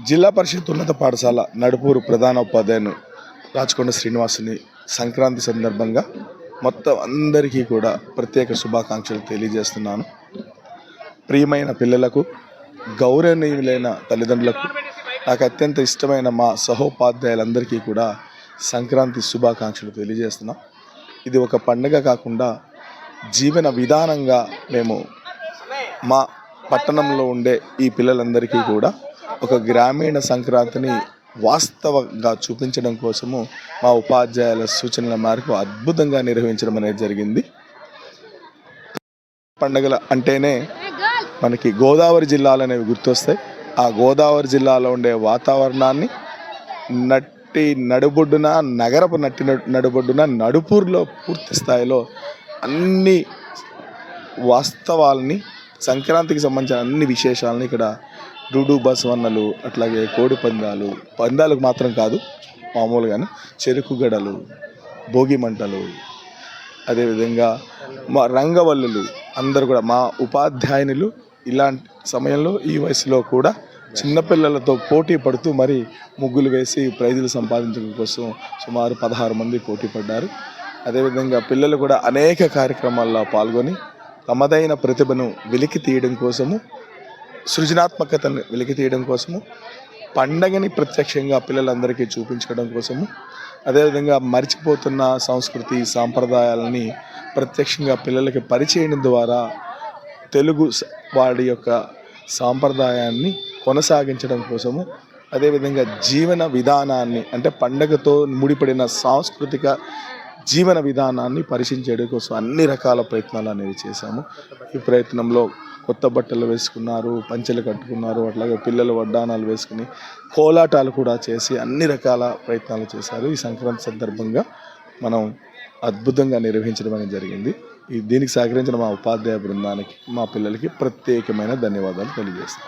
జిల్లా పరిషత్ ఉన్నత పాఠశాల నడుపూరు ప్రధాన ఉపాధ్యాయుని రాచకొండ శ్రీనివాసుని సంక్రాంతి సందర్భంగా మొత్తం అందరికీ కూడా ప్రత్యేక శుభాకాంక్షలు తెలియజేస్తున్నాను. ప్రియమైన పిల్లలకు, గౌరవనీయులైన తల్లిదండ్రులకు, నాకు అత్యంత ఇష్టమైన మా సహోపాధ్యాయులందరికీ కూడా సంక్రాంతి శుభాకాంక్షలు తెలియజేస్తున్నాం. ఇది ఒక పండుగ కాకుండా జీవన విధానంగా మేము మా పట్టణంలో ఉండే ఈ పిల్లలందరికీ కూడా ఒక గ్రామీణ సంక్రాంతిని వాస్తవంగా చూపించడం కోసము మా ఉపాధ్యాయుల సూచనల మేరకు అద్భుతంగా నిర్వహించడం అనేది జరిగింది. పండుగల అంటేనే మనకి గోదావరి జిల్లాలు అనేవి గుర్తొస్తాయి. ఆ గోదావరి జిల్లాలో ఉండే వాతావరణాన్ని నడుబొడ్డున నగరపు నడుబొడ్డున నడుపూర్లో పూర్తి స్థాయిలో అన్ని వాస్తవాలని, సంక్రాంతికి సంబంధించిన అన్ని విశేషాలని ఇక్కడ డూడు బసవన్నలు, అట్లాగే కోడి పందాలకు మాత్రం కాదు, మామూలుగానే చెరుకు గడలు, భోగి మంటలు, అదేవిధంగా మా రంగవల్లులు అందరూ కూడా మా ఉపాధ్యాయునులు ఇలాంటి సమయంలో ఈ వయసులో కూడా చిన్నపిల్లలతో పోటీ పడుతూ మరి ముగ్గులు వేసి ప్రైజులు సంపాదించడం కోసం సుమారు 16 మంది పోటీ పడ్డారు. అదేవిధంగా పిల్లలు కూడా అనేక కార్యక్రమాల్లో పాల్గొని తమదైన ప్రతిభను వెలికి తీయడం కోసము, సృజనాత్మకతను వెలికి తీయడం కోసము, పండగని ప్రత్యక్షంగా పిల్లలందరికీ చూపించడం కోసము, అదేవిధంగా మర్చిపోతున్న సంస్కృతి సాంప్రదాయాలని ప్రత్యక్షంగా పిల్లలకి పరిచయం ద్వారా తెలుగు వాడి యొక్క సాంప్రదాయాన్ని కొనసాగించడం కోసము, అదేవిధంగా జీవన విధానాన్ని అంటే పండగతో ముడిపడిన సాంస్కృతిక జీవన విధానాన్ని పరిశీలించడం కోసం అన్ని రకాల ప్రయత్నాలు అనేవి చేశాము. ఈ ప్రయత్నంలో కొత్త బట్టలు వేసుకున్నారు, పంచెలు కట్టుకున్నారు, అట్లాగే పిల్లలు వడ్డానాలు వేసుకుని కోలాటాలు కూడా చేసి అన్ని రకాల ప్రయత్నాలు చేశారు. ఈ సంక్రాంతి సందర్భంగా మనం అద్భుతంగా నిర్వహించడం అనేది జరిగింది. దీనికి సహకరించిన మా ఉపాధ్యాయ బృందానికి, మా పిల్లలకి ప్రత్యేకమైన ధన్యవాదాలు తెలియజేస్తాం.